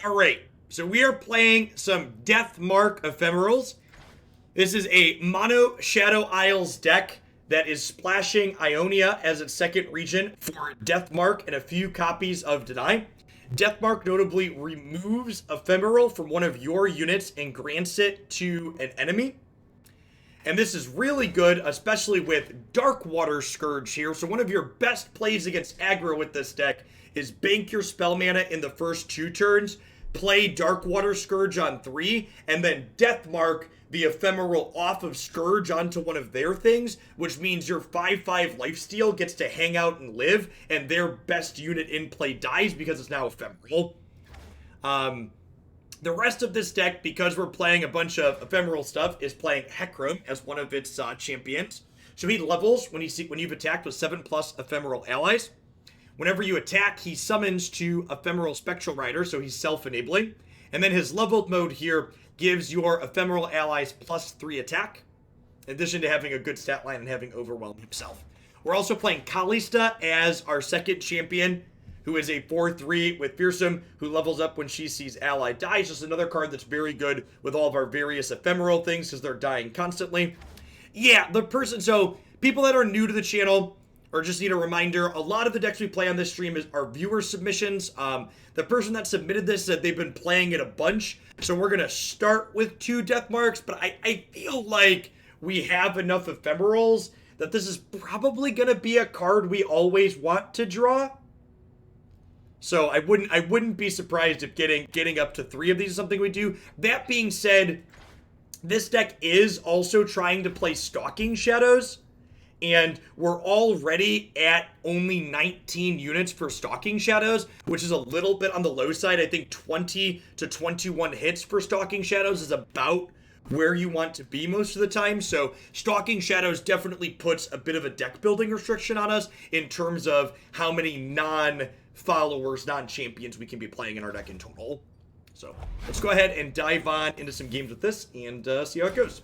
All right, so we are playing some Deathmark Ephemerals. This is a mono Shadow Isles deck that is splashing Ionia as its second region for Deathmark and a few copies of Deny. Deathmark notably removes Ephemeral from one of your units and grants it to an enemy. And this is really good, especially with Darkwater Scourge here. So one of your best plays against aggro with this deck is bank your spell mana in the first 2 turns, play Darkwater Scourge on 3, and then Deathmark the Ephemeral off of Scourge onto one of their things, which means your 5/5 lifesteal gets to hang out and live, and their best unit in play dies because it's now Ephemeral. The rest of this deck, because we're playing a bunch of Ephemeral stuff, is playing Hecarim as one of its champions. So he levels when you've attacked with 7+ Ephemeral allies. Whenever you attack, he summons 2 Ephemeral Spectral Rider, so he's self-enabling. And then his leveled mode here gives your Ephemeral allies +3 attack, in addition to having a good stat line and having Overwhelm himself. We're also playing Kalista as our second champion, who is a 4/3 with Fearsome, who levels up when she sees ally dies. Just another card that's very good with all of our various Ephemeral things, because they're dying constantly. Yeah, so people that are new to the channel, or just need a reminder, a lot of the decks we play on this stream are viewer submissions. The person that submitted this said they've been playing it a bunch, so we're going to start with 2 Deathmarks, but I feel like we have enough Ephemerals that this is probably going to be a card we always want to draw. So I wouldn't be surprised if getting up to 3 of these is something we do. That being said, this deck is also trying to play Stalking Shadows, and we're already at only 19 units for Stalking Shadows, which is a little bit on the low side. I think 20 to 21 hits for Stalking Shadows is about where you want to be most of the time. So Stalking Shadows definitely puts a bit of a deck building restriction on us in terms of how many non-followers, non-champions we can be playing in our deck in total. So let's go ahead and dive on into some games with this and see how it goes.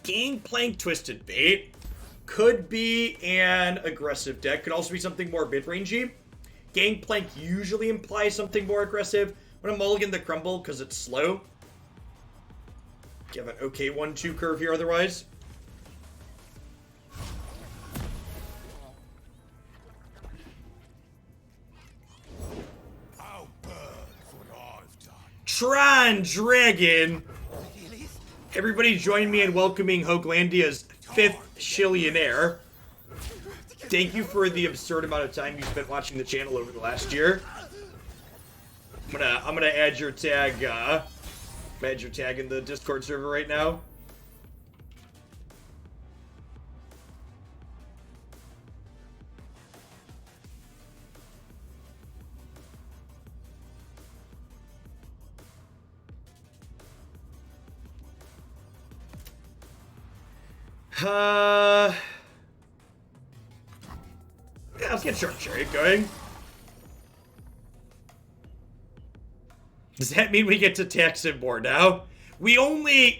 Gangplank Twisted Bait could be an aggressive deck. Could also be something more mid-rangey. Gangplank usually implies something more aggressive. I'm going to mulligan the Crumble because it's slow. You have an okay 1-2 curve here otherwise. Tron Dragon! Everybody join me in welcoming Hoaglandia's 5th Shillionaire. Thank you for the absurd amount of time you spent watching the channel over the last year. I'm gonna add your tag, in the Discord server right now. Yeah, let's get Shark Chariot going. Does that mean we get to tax him more now?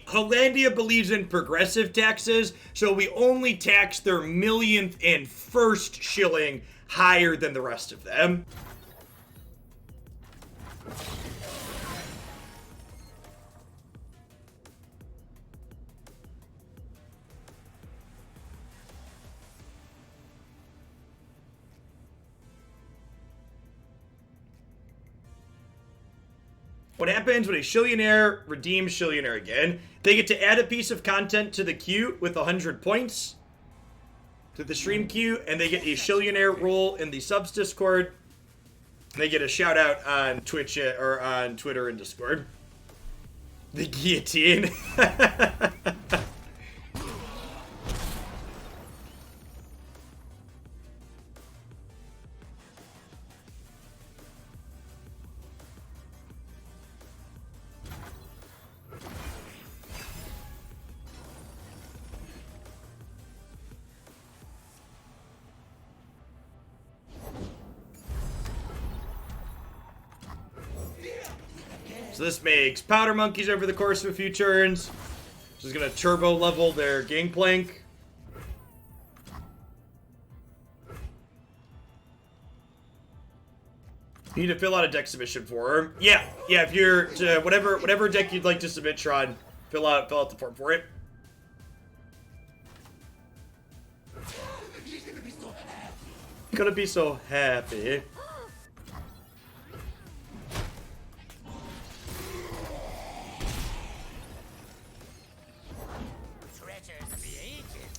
Hollandia believes in progressive taxes, so we only tax their millionth and first shilling higher than the rest of them. What happens when a Shillionaire redeems Shillionaire again? They get to add a piece of content to the queue with 100 points to the stream queue, and they get a Shillionaire role in the subs Discord. They get a shout out on Twitch or on Twitter and Discord. The guillotine. So this makes powder monkeys over the course of a few turns. This is going to turbo level their gangplank. You need to fill out a deck submission for her. Yeah, if you're whatever deck you'd like to submit, Tron, fill out the form for it. Gonna be so happy.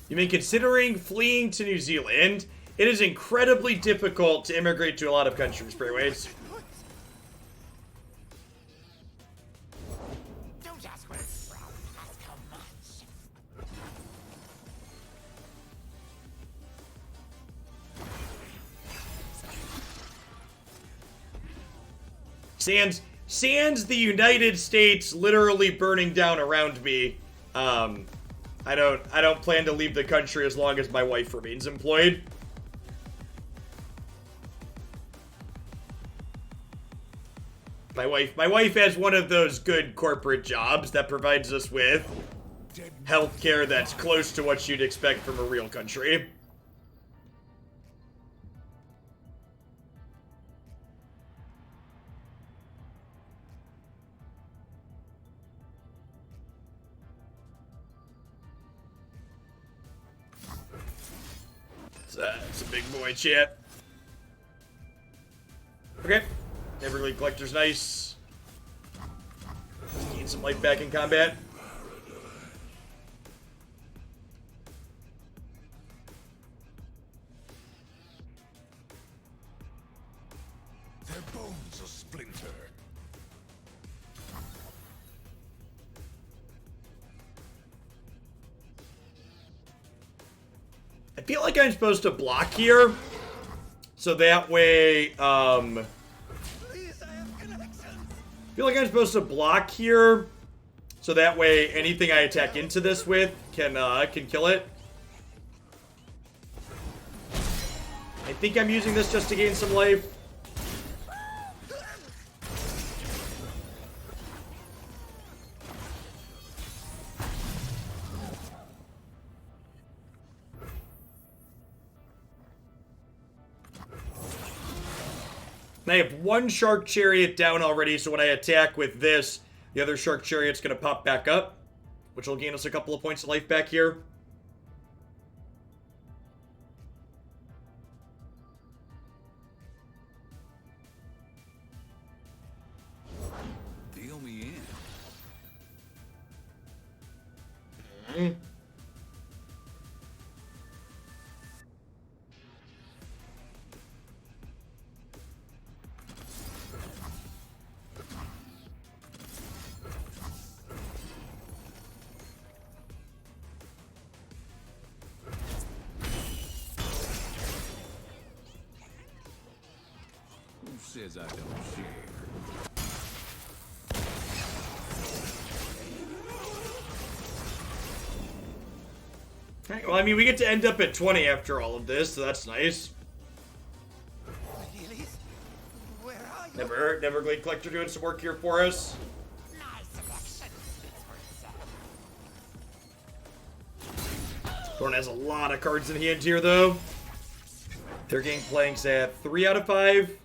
You mean considering fleeing to New Zealand? It is incredibly difficult to immigrate to a lot of countries, Sprayways. Don't ask where it's from, ask how much. Sans the United States literally burning down around me. I don't plan to leave the country as long as my wife remains employed. My wife has one of those good corporate jobs that provides us with healthcare that's close to what you'd expect from a real country. It's a big boy, chat. Okay. Everglade Collector's nice. Gain some life back in combat. Their bones are splintered. I feel like I'm supposed to block here. So that way, I feel like I'm supposed to block here. So that way, anything I attack into this with can kill it. I think I'm using this just to gain some life. I have one Shark Chariot down already, so when I attack with this, the other Shark Chariot's going to pop back up, which will gain us a couple of points of life back here. Deal me in. Mm-hmm. Says I don't share. Okay, well, I mean, we get to end up at 20 after all of this, so that's nice. Where are you? Never hurt. Everglade Collector doing some work here for us. Nice selection. Speaks for itself. Thorn has a lot of cards in hand here, though. Their gangplank's at 3 out of 5.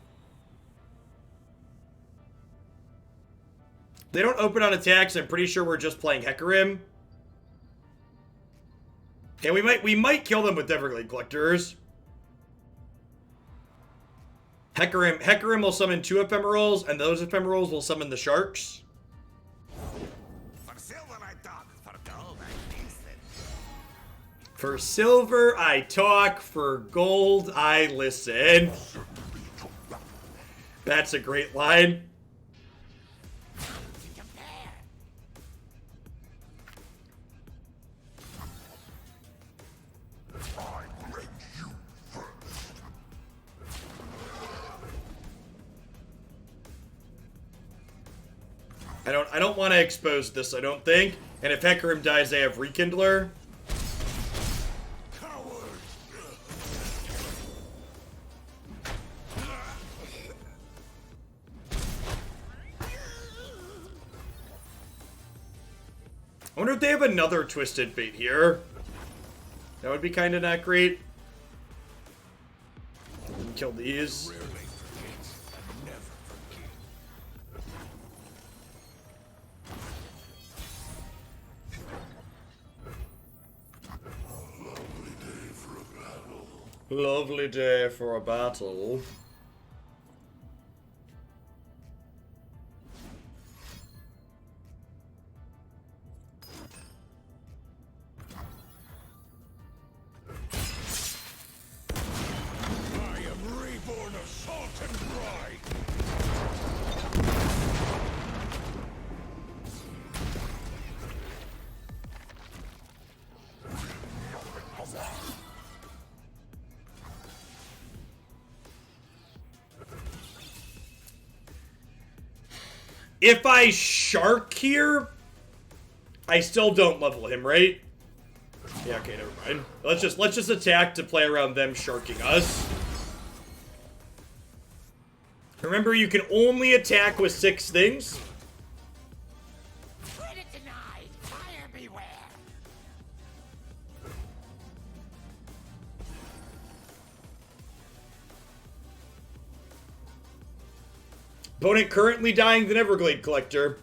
They don't open on attacks. I'm pretty sure we're just playing Hecarim. And we might kill them with Everglade Collectors. Hecarim will summon 2 Ephemerals, and those Ephemerals will summon the Sharks. For silver I talk, for gold I listen. For silver I talk, for gold I listen. That's a great line. I don't want to expose this, I don't think. And if Hecarim dies, they have Rekindler. I wonder if they have another Twisted Fate here. That would be kind of not great. Kill these. Rarely forget and never forget. Lovely day for a battle. I am reborn of salt and brine. If I shark here, I still don't level him, right? Yeah, okay, never mind. Let's just attack to play around them sharking us. Remember, you can only attack with 6 things. Credit denied. Fire beware. Opponent currently dying the Everglade Collector.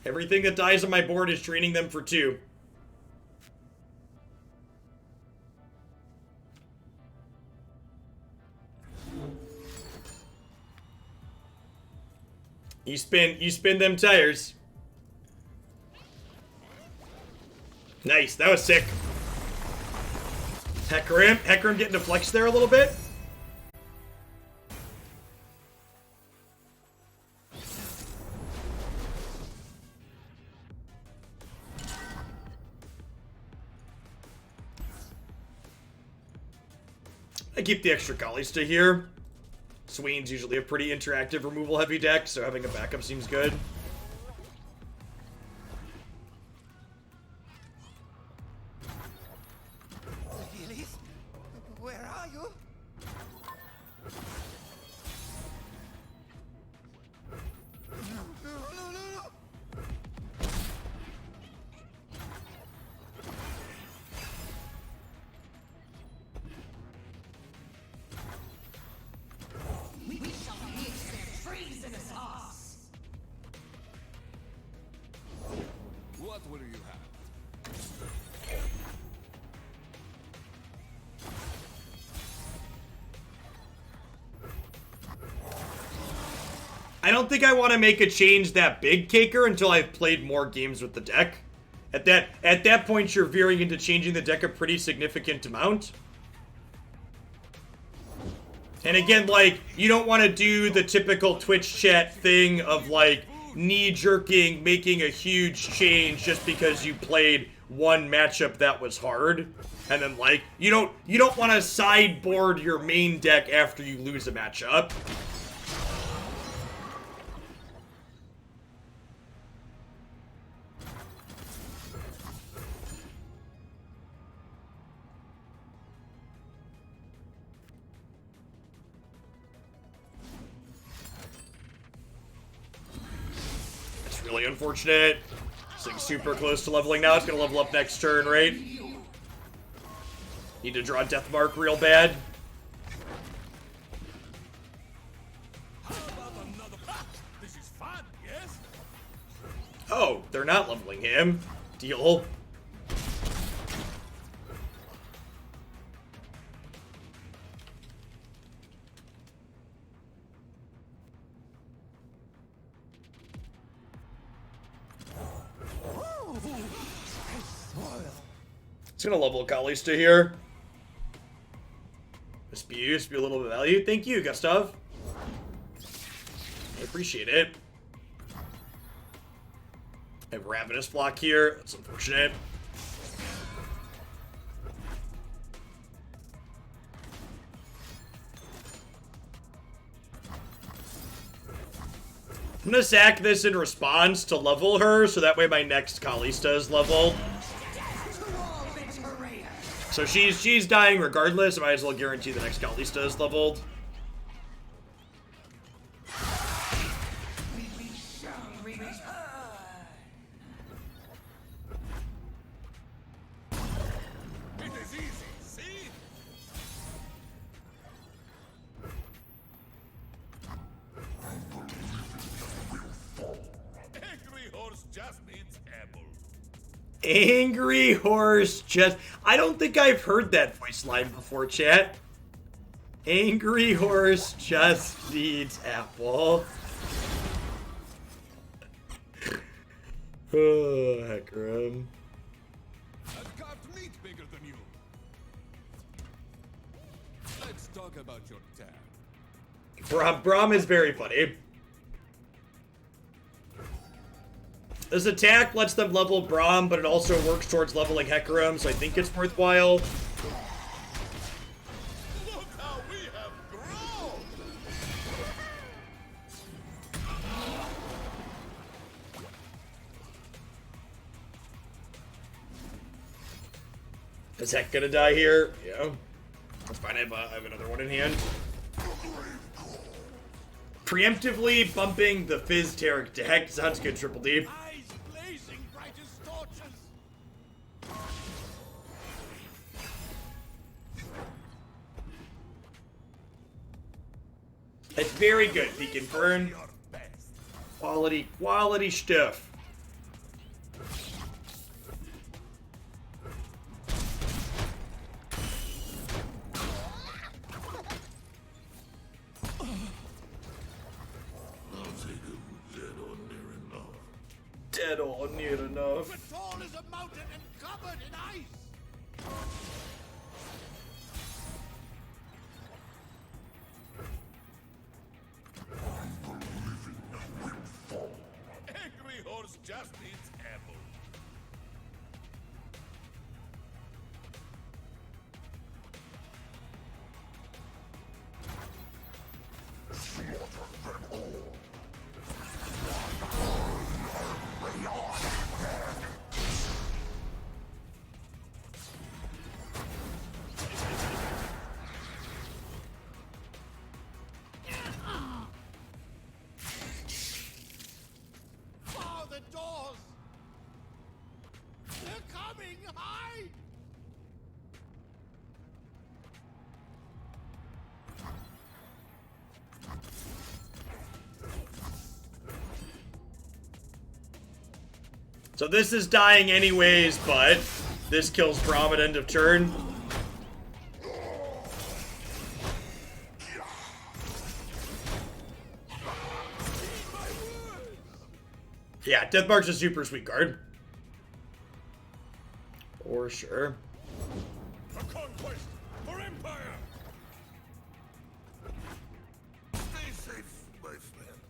Everything that dies on my board is draining them for 2. You spin them tires. Nice, that was sick. Hecarim getting to flex there a little bit. I keep the extra Kalista here. Swain's usually a pretty interactive removal heavy deck, so having a backup seems good. Lilith? Where are you? No. We shall mix their treasonous us. What will you have? I don't think I want to make a change that big, Caker, until I've played more games with the deck. At that point, you're veering into changing the deck a pretty significant amount. And again, like, you don't want to do the typical Twitch chat thing of, like, knee-jerking, making a huge change just because you played one matchup that was hard. And then, like, you don't want to sideboard your main deck after you lose a matchup. Really unfortunate. This thing's super close to leveling now. It's gonna level up next turn, right? Need to draw Deathmark real bad. How about another pack? This is fun, yes? Oh, they're not leveling him. Deal. It's gonna level Kalista here. This be a little bit of value. Thank you, Gustav. I appreciate it. I have Ravenous block here. That's unfortunate. I'm gonna sack this in response to level her, so that way my next Kalista is leveled. So she's dying regardless. I might as well guarantee the next Kalista is leveled. It is easy, see? Angry horse just needs ammo. Angry horse just... I don't think I've heard that voice line before, chat. Angry horse just needs apple. Oh, Hecarim. I've carved meat bigger than you. Let's talk about your dad. Braum is very funny. This attack lets them level Braum, but it also works towards leveling Hecarim, so I think it's worthwhile. Look how we have grown! Is Heck gonna die here? Yeah. That's fine, I have another one in hand. Preemptively bumping the Fizz Taric to Heck sounds good, Triple D. Eyes blazing bright as torches. It's very good, Beacon Burn. Your best. Quality stuff. Dead or near enough. The tall is a mountain and covered in ice. Angry horse just needs ammo. Bar the doors! They're coming! Hide! So this is dying anyways, but this kills Braum at end of turn. Yeah, Deathmark's a super sweet card. For sure. For conquest! For empire! Stay safe, my friend.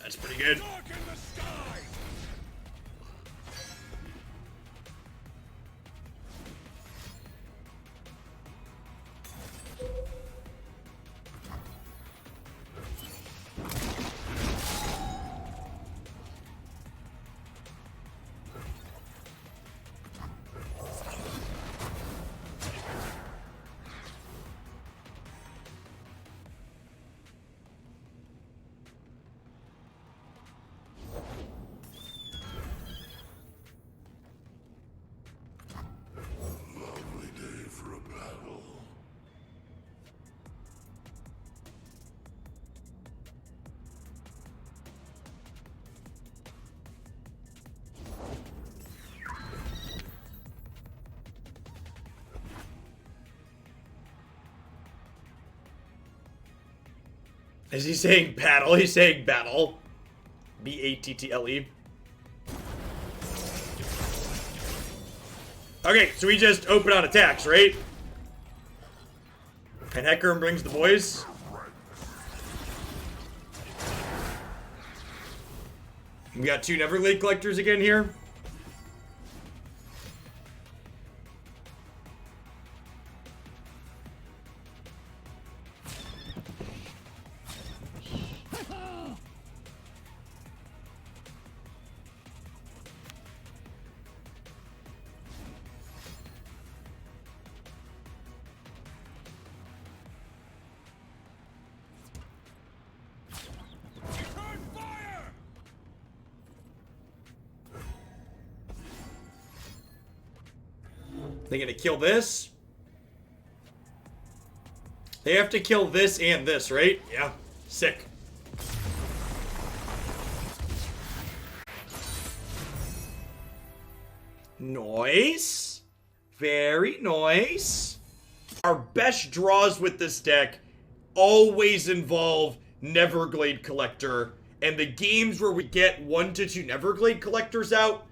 That's pretty good. Dark in the sky! Lovely day for a battle. Is he saying battle? He's saying battle. B-A-T-T-L-E. Okay, so we just open on attacks, right? And Hecarim brings the boys. We got two Neverglade collectors again here. Return fire! They gonna kill this? They have to kill this and this, right? Yeah. Sick. Nice. Very nice. Our best draws with this deck always involve Neverglade Collector. And the games where we get 1 to 2 Neverglade Collectors out,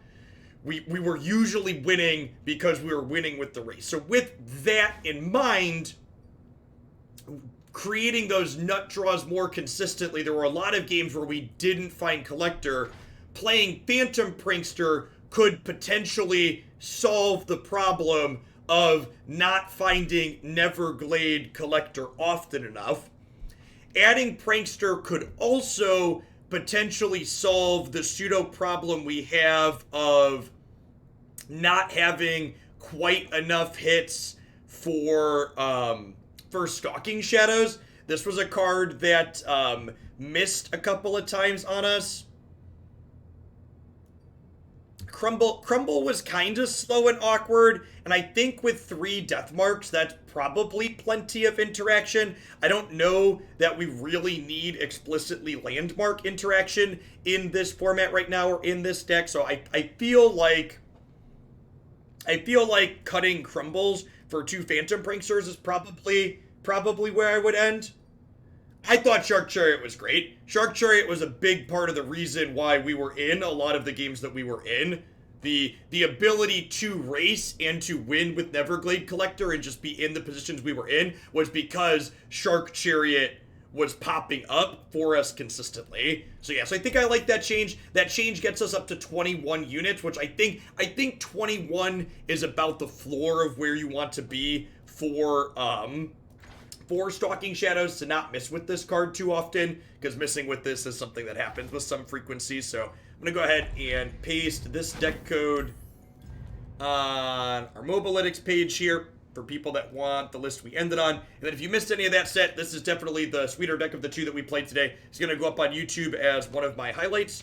we were usually winning because we were winning with the race. So with that in mind, creating those nut draws more consistently, there were a lot of games where we didn't find Collector. Playing Phantom Prankster could potentially solve the problem of not finding Neverglade Collector often enough. Adding Prankster could also potentially solve the pseudo problem we have of not having quite enough hits for Stalking Shadows. This was a card that missed a couple of times on us. Crumble was kind of slow and awkward, and I think with 3 Deathmarks, that's probably plenty of interaction. I don't know that we really need explicitly landmark interaction in this format right now or in this deck, so I feel like cutting Crumbles for 2 Phantom Pranksters is probably where I would end. I thought Shark Chariot was great. Shark Chariot was a big part of the reason why we were in a lot of the games that we were in. The ability to race and to win with Neverglade Collector and just be in the positions we were in was because Shark Chariot was popping up for us consistently. So yes, I think I like that change. That change gets us up to 21 units, which I think 21 is about the floor of where you want to be for Stalking Shadows, to not miss with this card too often, because missing with this is something that happens with some frequency. So I'm going to go ahead and paste this deck code on our Mobalytics page here for people that want the list we ended on. And then if you missed any of that set, this is definitely the sweeter deck of the 2 that we played today. It's going to go up on YouTube as one of my highlights.